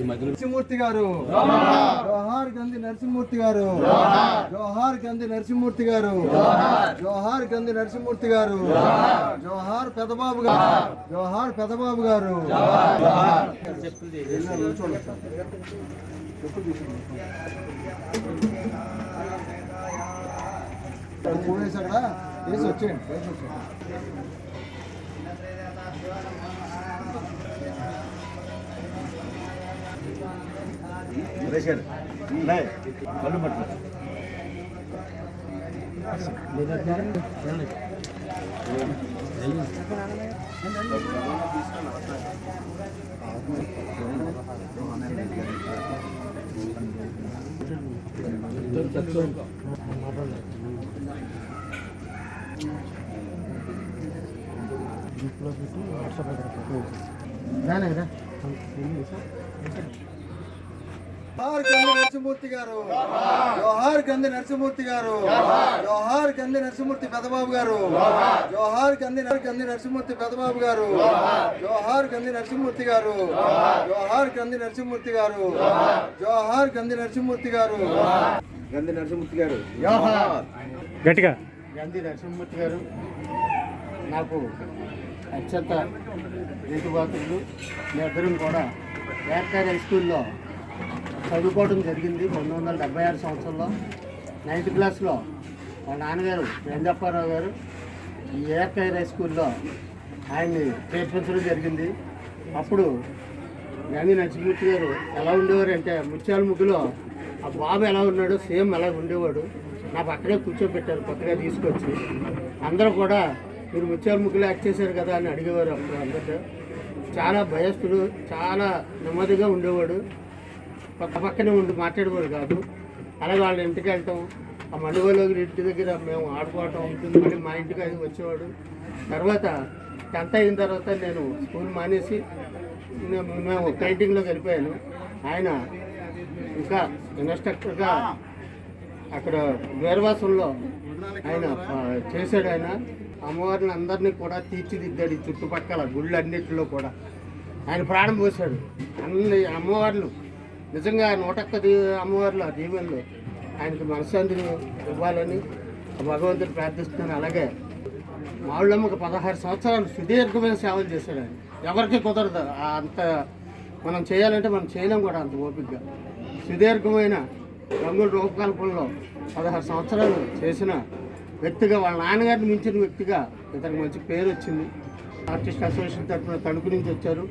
నరసింహమూర్తి గారు జోహార్ గంధి నరసింహమూర్తి గారు జోహార్ గంధి నరసింహమూర్తి గారు జోహార్ గంధి నరసింహమూర్తి గారు జోహార్ పెదబాబు గారు జోహార్ పెదబాబు గారు చూడేసి అక్కడ వేసి వచ్చేయండి కళ్ళు పట్ల జోహార్ గంధి నరసింహమూర్తి గారు జోహార్ గంధి నరసింహమూర్తి గారు జోహార్ గంధి నరసింహమూర్తి పెదబాబు గారు జోహార్ గంధి నరసింహమూర్తి పెదబాబు గారు జోహార్ గంధి నరసింహమూర్తి గారు జోహార్ గంధి నరసింహమూర్తి గారు జోహార్ గంధి నరసింహమూర్తి గారు గంధి నరసింహమూర్తి గారు జోహార్ గట్టిగా గంధి నరసింహమూర్తి గారు నాకు అత్యంత రీతిపాత్రులు. మీ ఇద్దరం కూడా ఏర్కార్ హై స్కూల్లో చదువుకోవడం జరిగింది 1976 సంవత్సరంలో 9th క్లాస్లో. మా నాన్నగారు వెంజప్పారావు గారు ఈ ఏర్కార్ హై స్కూల్లో ఆయన్ని చేర్పించడం జరిగింది. అప్పుడు గంధి నరసింహమూర్తి గారు ఎలా ఉండేవారు అంటే ముత్యాల ముగ్గులో ఆ బాబు ఎలా ఉన్నాడో సేమ్ అలా ఉండేవాడు. నా పక్కనే కూర్చోబెట్టారు కొత్తగా తీసుకొచ్చి. అందరూ కూడా మీరు ముత్యాల ముగ్గులు యాక్ట్ చేశారు కదా అని అడిగేవారు. అప్పుడు అందరూ చాలా భయస్థుడు, చాలా నెమ్మదిగా ఉండేవాడు. పక్కనే ఉండి మాట్లాడేవాడు కాదు. అలాగే వాళ్ళ ఇంటికి వెళ్తాం, ఆ మండుగోలోకి ఇంటి దగ్గర మేము ఆడుకోవటం ఉంటుంది. మళ్ళీ మా ఇంటికి అది వచ్చేవాడు. తర్వాత 10th అయిన తర్వాత నేను స్కూల్ మానేసి మేము పెయింటింగ్లోకి వెళ్ళిపోయాను. ఆయన ఇంకా ఇన్స్ట్రక్టర్గా అక్కడ వీరవాసంలో ఆయన చేశాడు. ఆయన అమ్మవారిని అందరినీ కూడా తీర్చిదిద్దాడు. ఈ చుట్టుపక్కల గుళ్ళన్నింటిలో కూడా ఆయన ప్రాణం పోశాడు. అన్ని అమ్మవార్లు నిజంగా 101 అమ్మవార్లు ఆ దీవెనలు ఆయనకి మనశ్శాంతిని ఇవ్వాలని భగవంతుని ప్రార్థిస్తున్నాను. అలాగే మావుళ్ళమ్మకు 16 సంవత్సరాలు సుదీర్ఘమైన సేవలు చేశాడు ఆయన. ఎవరికి కుదరదు అంత మనం చేయాలంటే మనం చేయలేం కూడా అంత ఓపికగా. సుదీర్ఘమైన రంగుల రూపకల్పనలో 16 సంవత్సరాలు చేసిన వ్యక్తిగా, వాళ్ళ నాన్నగారిని మించిన వ్యక్తిగా ఇతనికి మంచి పేరు వచ్చింది. ఆర్టిస్ట్ అసోసియేషన్ తరఫున తణుకు నుంచి వచ్చారు,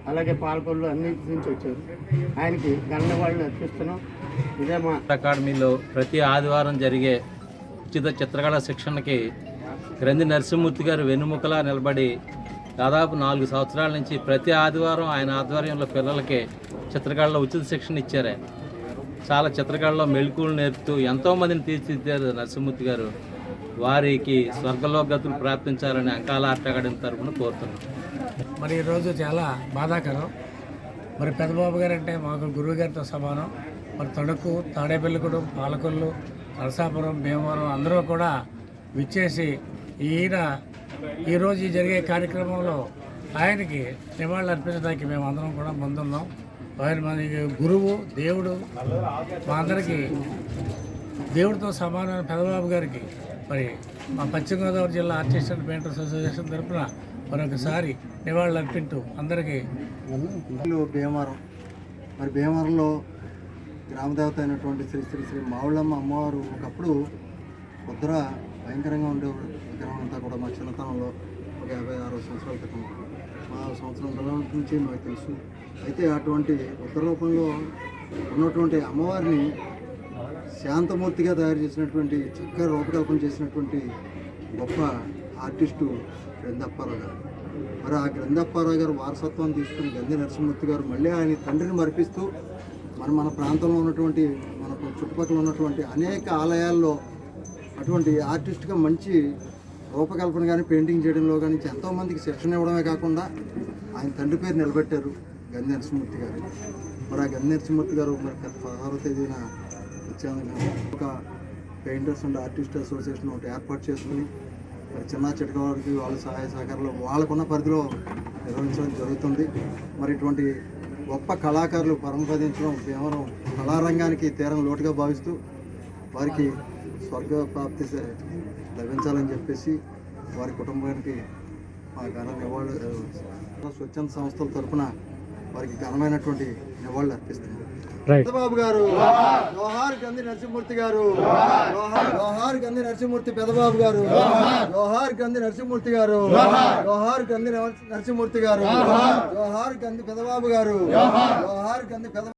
అలాగే పాలకొల్లు అన్నింటి నుంచి వచ్చారు. ఆయనకి ధన్యవాదాలు అర్పిస్తున్నాం. ఇదే మా అకాడమీలో ప్రతి ఆదివారం జరిగే ఉచిత చిత్రకళా శిక్షణకి గంధి నరసింహమూర్తి గారు వెన్నుముకలా నిలబడి దాదాపు 4 సంవత్సరాల నుంచి ప్రతి ఆదివారం ఆయన ఆధ్వర్యంలో పిల్లలకి చిత్రకళలో ఉచిత శిక్షణ ఇచ్చారు. ఆయన చాలా చిత్రకళలో మెళకువలు నేర్పుతూ ఎంతోమందిని తీర్చిదిద్దారు నరసింహమూర్తి గారు. వారికి స్వర్గలోకగతులు ప్రాప్తించాలని అంకాల ఆర్ట్ అకాడమీ తరఫున కోరుతున్నాం. మరి ఈరోజు చాలా బాధాకరం. మరి పెదబాబు గారు అంటే మాకు గురువు గారితో సమానం. మరి తణుకు, తాడేపల్లిగూడెం, పాలకొల్లు, నరసాపురం, భీమవరం అందరూ కూడా విచ్చేసి ఈయన ఈరోజు జరిగే కార్యక్రమంలో ఆయనకి నివాళులు అర్పించడానికి మేము అందరం కూడా ముందున్నాం. ఆయన మనకి గురువు, దేవుడు, మా అందరికీ దేవుడితో సమానమైన పెదబాబు గారికి మరి మా పశ్చిమ గోదావరి జిల్లా ఆర్టిస్ట్ అండ్ పెయింటర్స్ అసోసియేషన్ తరఫున మరొకసారి నివాళులు అర్పింటూ అందరికీ. భీమవరం, మరి భీమవరంలో గ్రామదేవత అయినటువంటి శ్రీ శ్రీ శ్రీ మావుళ్ళమ్మ అమ్మవారు ఒకప్పుడు ఉత్తర భయంకరంగా ఉండేవాడు. విగ్రహం అంతా కూడా మా చిన్నతనంలో ఒక 56 సంవత్సరాల క్రితం, మా సంవత్సరం నుంచి మాకు తెలుసు. అయితే అటువంటి ఉత్తర రూపంలో ఉన్నటువంటి అమ్మవారిని శాంతమూర్తిగా తయారు చేసినటువంటి, చక్కగా రూపకల్పన చేసినటువంటి గొప్ప ఆర్టిస్టు గ్రంథప్పారావు గారు. మరి ఆ గ్రంథప్పారావు గారు వారసత్వాన్ని తీసుకుని గంధి నరసింహమూర్తి గారు మళ్ళీ ఆయన తండ్రిని మరిపిస్తూ మన ప్రాంతంలో ఉన్నటువంటి, మన చుట్టుపక్కల ఉన్నటువంటి అనేక ఆలయాల్లో అటువంటి ఆర్టిస్ట్గా మంచి రూపకల్పన కానీ, పెయింటింగ్ చేయడంలో కానీ ఎంతోమందికి శిక్షణ ఇవ్వడమే కాకుండా ఆయన తండ్రి పేరు నిలబెట్టారు గంధి నరసింహమూర్తి గారు. మరి ఆ గంధి నరసింహమూర్తి గారు మరి 16వ తేదీన వచ్చాను ఒక పెయింటర్స్ అండ్ ఆర్టిస్ట్ అసోసియేషన్ ఒకటి ఏర్పాటు చేసుకుని మరి చిన్న చిటక వారికి వాళ్ళ సహాయ సహకారాలు వాళ్ళకున్న పరిధిలో నిర్వహించడం జరుగుతుంది. మరి ఇటువంటి గొప్ప కళాకారులు పరమపదించడం భీమవరం కళారంగానికి తీరం లోటుగా భావిస్తూ వారికి స్వర్గ ప్రాప్తి లభించాలని చెప్పేసి వారి కుటుంబానికి మా ఘన నివాళులు స్వచ్ఛంద సంస్థల తరఫున వారికి ఘనమైనటువంటి నివాళులు అర్పిస్తున్నాం. పెదబాబు గారు జోహార్ గంధి నరసింహమూర్తి గారు, జోహార్ గంధి నరసింహమూర్తి పెదబాబు గారు, జోహార్ గంధి నరసింహమూర్తి గారు, జోహార్ గంధి నరసింహమూర్తి గారు, జోహార్ గంధి పెదబాబు గారు, జోహార్ గంధి పెద